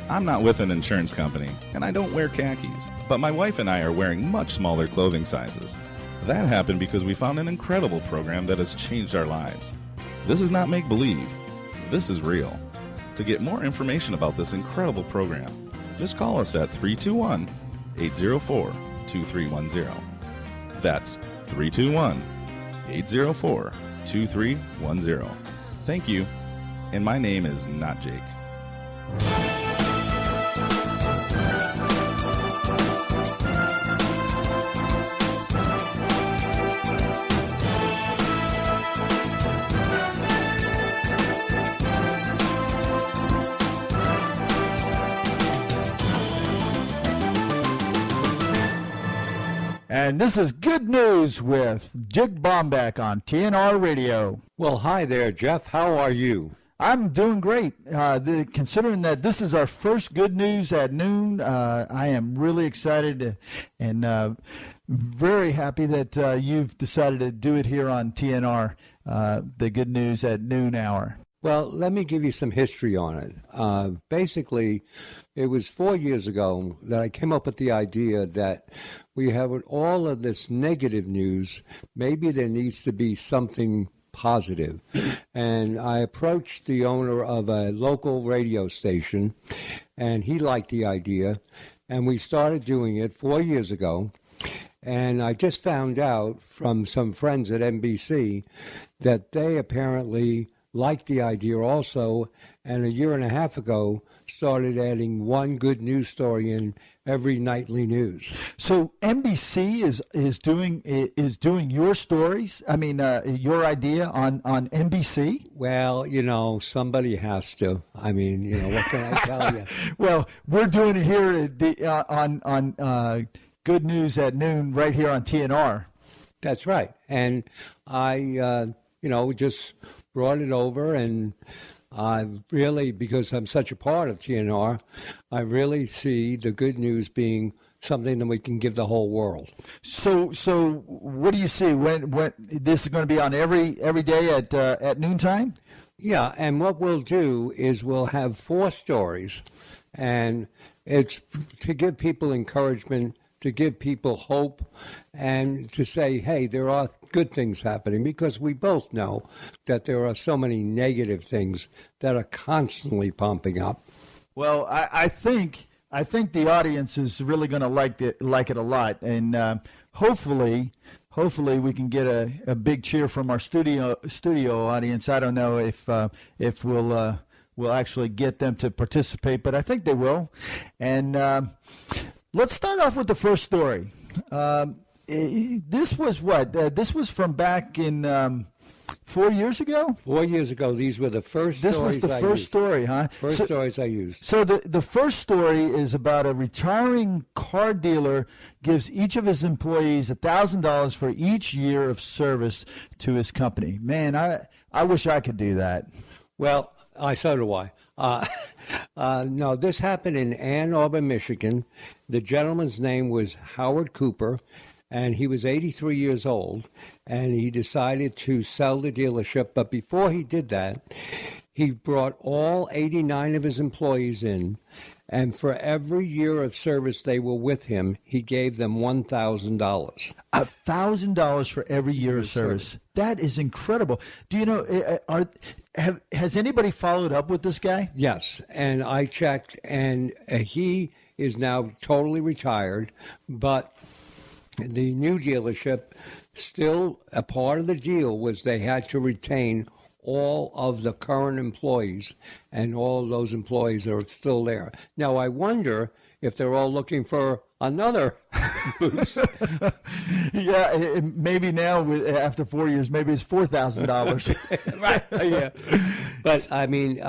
I'm not with an insurance company, and I don't wear khakis, but my wife and I are wearing much smaller clothing sizes. That happened because we found an incredible program that has changed our lives. This is not make-believe. This is real. To get more information about this incredible program, just call us at 321-804-2310. That's 321-804-2310. Thank you, and my name is not Jake. And this is Good News with Jake Baumbach on TNR Radio. Well, hi there, Jeff. How are you? I'm doing great. Considering that this is our first Good News at noon, I am really excited and very happy that you've decided to do it here on TNR, the Good News at noon hour. Well, let me give you some history on it. Basically, it was 4 years ago that I came up with the idea that we have all of this negative news. Maybe there needs to be something positive. And I approached the owner of a local radio station, and he liked the idea. And we started doing it 4 years ago. And I just found out from some friends at NBC that they apparently liked the idea also, and a year and a half ago started adding one good news story in every nightly news. So NBC is doing your stories. I mean, your idea on NBC. Well, somebody has to. I mean, what can I tell you? Well, we're doing it here on Good News at noon, right here on TNR. That's right, and I, just brought it over, and I really, because I'm such a part of TNR, I really see the good news being something that we can give the whole world. So what do you see when this is going to be on every day at noontime? Yeah, and what we'll do is we'll have 4 stories, and it's to give people encouragement, to give people hope, and to say, hey, there are good things happening, because we both know that there are so many negative things that are constantly pumping up. Well, I think the audience is really going to like it a lot, and hopefully we can get a big cheer from our studio audience. I don't know if we'll actually get them to participate, but I think they will. And let's start off with the first story. This was what? This was from back in 4 years ago? 4 years ago, these were the first stories I used. This was the first story, huh? First stories I used. So the first story is about a retiring car dealer gives each of his employees $1,000 for each year of service to his company. Man, I wish I could do that. Well, so do I. No, this happened in Ann Arbor, Michigan. The gentleman's name was Howard Cooper, and he was 83 years old, and he decided to sell the dealership. But before he did that, he brought all 89 of his employees in, and for every year of service they were with him, he gave them $1,000. $1,000 for every year of service. That is incredible. Do you know, has anybody followed up with this guy? Yes, and I checked, and he is now totally retired, but the new dealership, still a part of the deal was they had to retain all of the current employees, and all of those employees are still there. Now, I wonder if they're all looking for another boost. Yeah, maybe now, after 4 years, maybe it's $4,000. Right, yeah. But, I mean,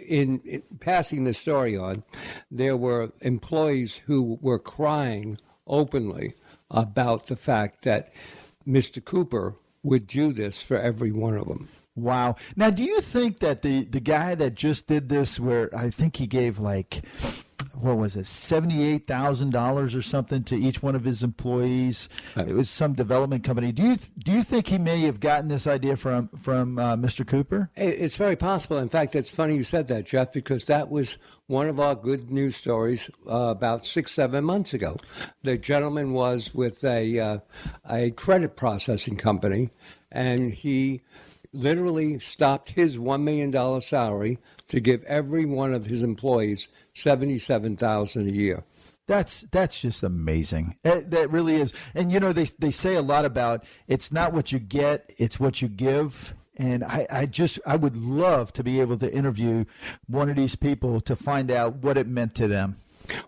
in passing the story on, there were employees who were crying openly about the fact that Mr. Cooper would do this for every one of them. Wow. Now, do you think that the guy that just did this, where I think he gave like what was it, $78,000 or something to each one of his employees. Right. It was some development company. Do you think he may have gotten this idea from Mr. Cooper? It's very possible. In fact, it's funny you said that, Jeff, because that was one of our good news stories about 6-7 months ago. The gentleman was with a credit processing company, and he literally stopped his $1 million salary to give every one of his employees $77,000 a year. That's just amazing. That really is. And they say a lot about it's not what you get, it's what you give. And I would love to be able to interview one of these people to find out what it meant to them.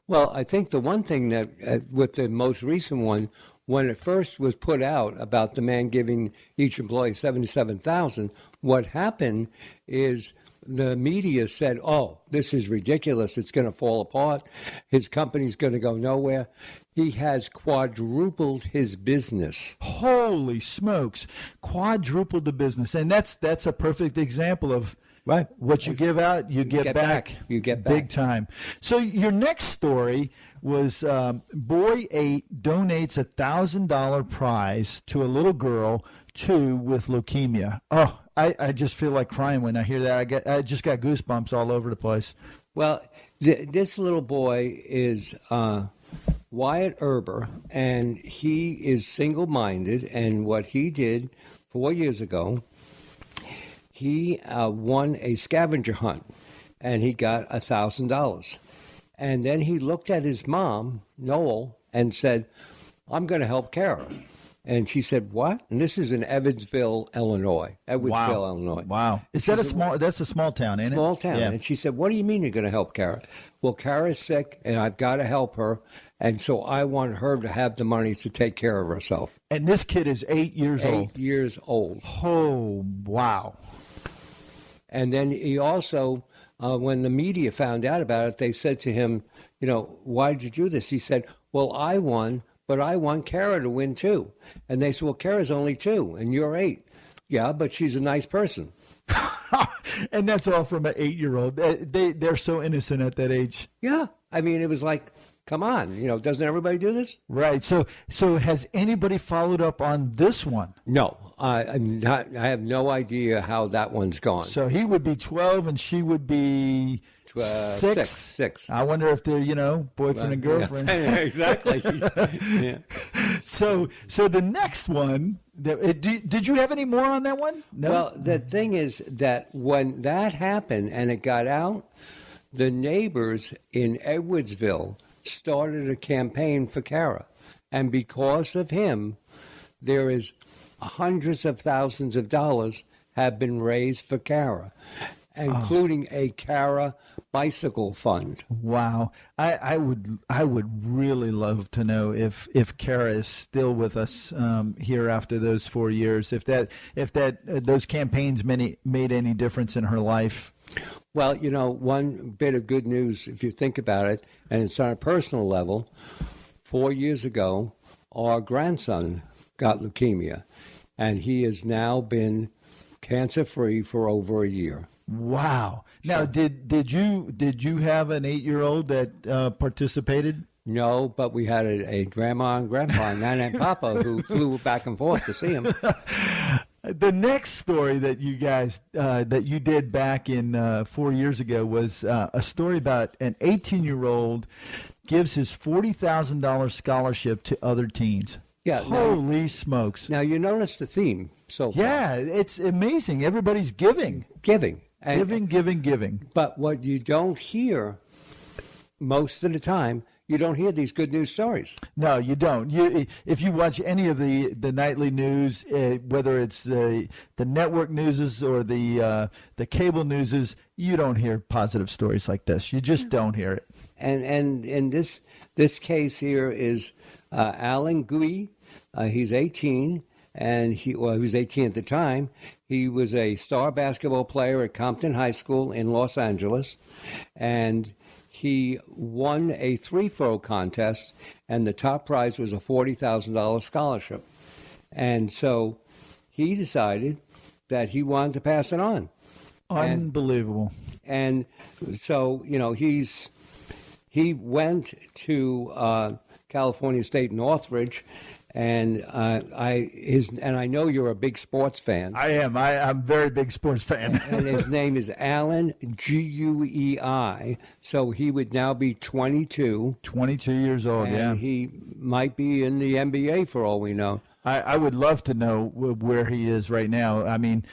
Well, I think the one thing that with the most recent one, when it first was put out about the man giving each employee $77,000, what happened is the media said, "Oh, this is ridiculous. It's going to fall apart. His company's going to go nowhere." He has quadrupled his business. Holy smokes! Quadrupled the business, and that's a perfect example of. Right. What you give out, you get back. You get back. Big time. So your next story was boy 8 donates $1,000 prize to a little girl, 2 with leukemia. Oh, I just feel like crying when I hear that. I just got goosebumps all over the place. Well, this little boy is Wyatt Erber, and he is single-minded, and what he did 4 years ago, he won a scavenger hunt, and he got $1,000. And then he looked at his mom, Noel, and said, "I'm going to help Kara." And she said, "What?" And this is in Evansville, Illinois. Illinois. Wow. Is that that's a small town, ain't it? Small town. Yeah. And she said, "What do you mean you're going to help Kara?" "Well, Kara's sick, and I've got to help her. And so I want her to have the money to take care of herself." And this kid is 8 years old. 8 years old. Oh, wow. And then he also, when the media found out about it, they said to him, "Why did you do this?" He said, "Well, I won, but I want Kara to win too." And they said, "Well, Kara's only 2 and you're 8. "Yeah, but she's a nice person." And that's all from an 8-year-old. They're so innocent at that age. Yeah. I mean, it was like, come on, doesn't everybody do this? Right. So has anybody followed up on this one? No. I have no idea how that one's gone. So he would be 12 and she would be 6. I wonder if they're, boyfriend and girlfriend. Yeah. Exactly. Yeah. So the next one, did you have any more on that one? No. Well, the thing is that when that happened and it got out, the neighbors in Edwardsville started a campaign for Kara. And because of him, there is hundreds of thousands of dollars have been raised for Kara, including a Kara bicycle fund. Wow. I would really love to know if Kara is still with us here after those 4 years, if those campaigns made any difference in her life. Well, one bit of good news, if you think about it, and it's on a personal level, 4 years ago, our grandson got leukemia, and he has now been cancer-free for over a year. Wow. Now, did you have an 8-year-old that participated? No, but we had a grandma and grandpa, Nana and Papa, who flew back and forth to see him. The next story that you guys that you did back in 4 years ago was a story about an 18-year-old gives his $40,000 scholarship to other teens. Yeah. Holy smokes! Now you notice the theme so far. Yeah, it's amazing. Everybody's giving. Giving. But what you don't hear most of the time, you don't hear these good news stories. No, you don't. If you watch any of the nightly news, whether it's the network newses or the cable newses, you don't hear positive stories like this. You just don't hear it. And in this case here is Alan Gui. He's 18. And he was 18 at the time. He was a star basketball player at Compton High School in Los Angeles. And he won a 3-throw contest, and the top prize was a $40,000 scholarship. And so he decided that he wanted to pass it on. Unbelievable. And so, he went to California State Northridge, and I know you're a big sports fan. I am. I'm a very big sports fan. And his name is Alan Guei. So he would now be 22. 22 years old, and yeah. he might be in the NBA for all we know. I would love to know where he is right now. I mean,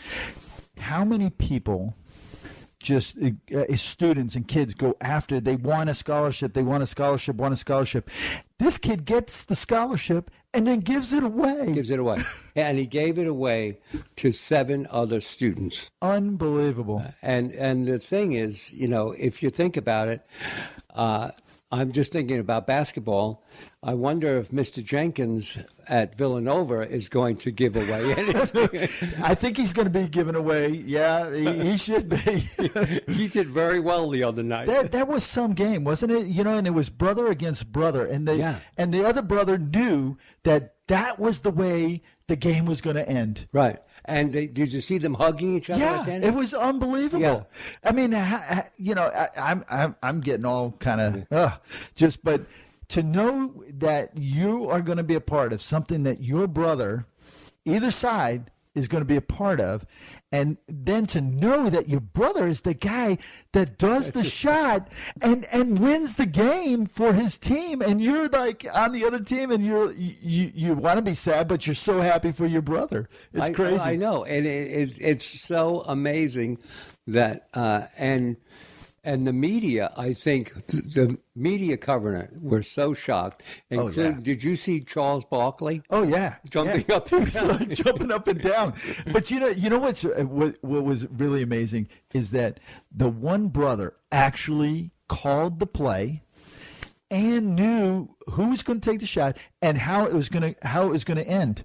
how many people, just students and kids, go after, they want a scholarship, want a scholarship. This kid gets the scholarship and then gives it away. And he gave it away to 7 other students. Unbelievable. And the thing is, if you think about it, I'm just thinking about basketball. I wonder if Mr. Jenkins at Villanova is going to give away anything. I think he's going to be giving away. Yeah, he should be. He did very well the other night. That was some game, wasn't it? And it was brother against brother, and the other brother knew that was the way the game was going to end. Right. And did you see them hugging each other? Yeah, it was unbelievable. Yeah. I mean, I'm getting all kind of but to know that you are going to be a part of something that your brother, either side, is going to be a part of, and then to know that your brother is the guy that does the shot and wins the game for his team, and you're like on the other team, and you want to be sad, but you're so happy for your brother. It's crazy. I know, and it's so amazing that and the media, I think, the media covering it were so shocked. Did you see Charles Barkley? Oh, yeah. Jumping up and down. Like jumping up and down. But you know what was really amazing is that the one brother actually called the play and knew who was going to take the shot and how it was going to end.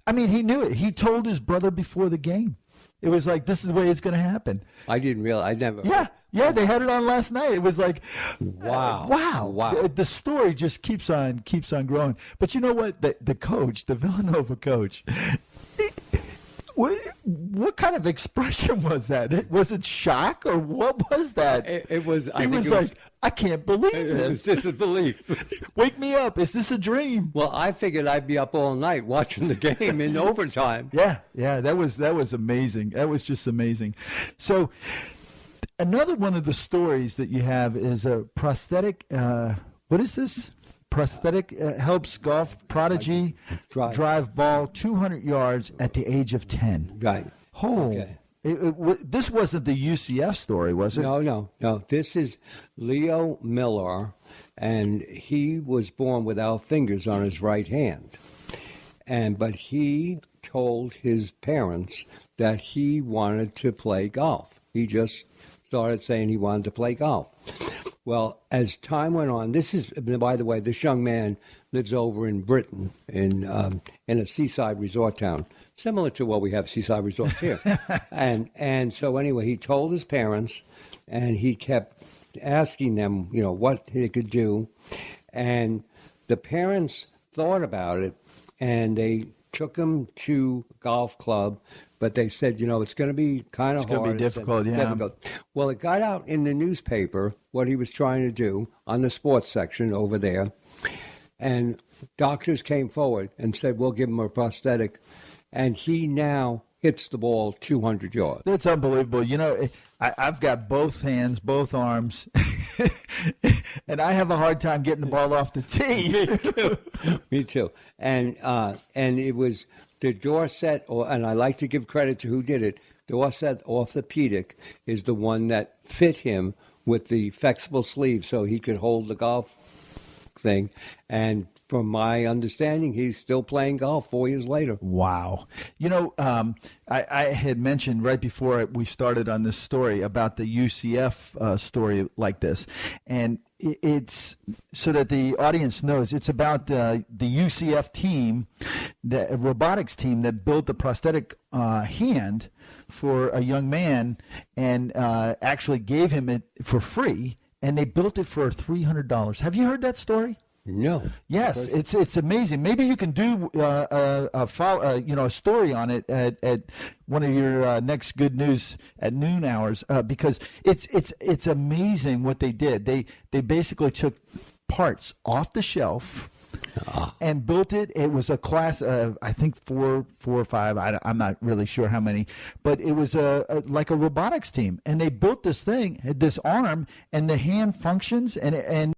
I mean, he knew it. He told his brother before the game. It was like, this is the way it's going to happen. I didn't realize. I never. Yeah, they had it on last night. It was like, wow. The story just keeps on growing. But you know what? The coach, the Villanova coach, what kind of expression was that? Was it shock or what was that? It was. He was like, I can't believe this. It's disbelief. Wake me up. Is this a dream? Well, I figured I'd be up all night watching the game in overtime. Yeah, that was amazing. That was just amazing. So another one of the stories that you have is a prosthetic. What is this? Prosthetic helps golf prodigy drive ball 200 yards at the age of 10. Right. Okay. This wasn't the UCF story, was it? No. This is Leo Miller, and he was born without fingers on his right hand. But he told his parents that he wanted to play golf. He just started saying he wanted to play golf. Well, as time went on, this is, by the way, this young man lives over in Britain in a seaside resort town, similar to what we have seaside resorts here. and so anyway, he told his parents, and he kept asking them, what he could do. And the parents thought about it, and they took him to a golf club, but they said, it's going to be kind of hard. It's going to be difficult, Difficult. Well, it got out in the newspaper what he was trying to do on the sports section over there, and doctors came forward and said, we'll give him a prosthetic, and he now hits the ball 200 yards. That's unbelievable. I've got both hands, both arms, and I have a hard time getting the ball off the tee. Me too. And it was the Dorset, and I like to give credit to who did it. Dorset Orthopedic is the one that fit him with the flexible sleeve so he could hold the golf thing. And from my understanding, he's still playing golf 4 years later. Wow. I had mentioned right before we started on this story about the UCF story like this. And it's so that the audience knows it's about the UCF team, the robotics team that built the prosthetic hand for a young man and actually gave him it for free. And they built it for $300. Have you heard that story? No. Yes, it's amazing. Maybe you can do a story on it at one of your next Good News at noon hours because it's amazing what they did. They basically took parts off the shelf and built it. It was a class of, I think, four or five. I'm not really sure how many, but it was like a robotics team, and they built this thing, this arm, and the hand functions, and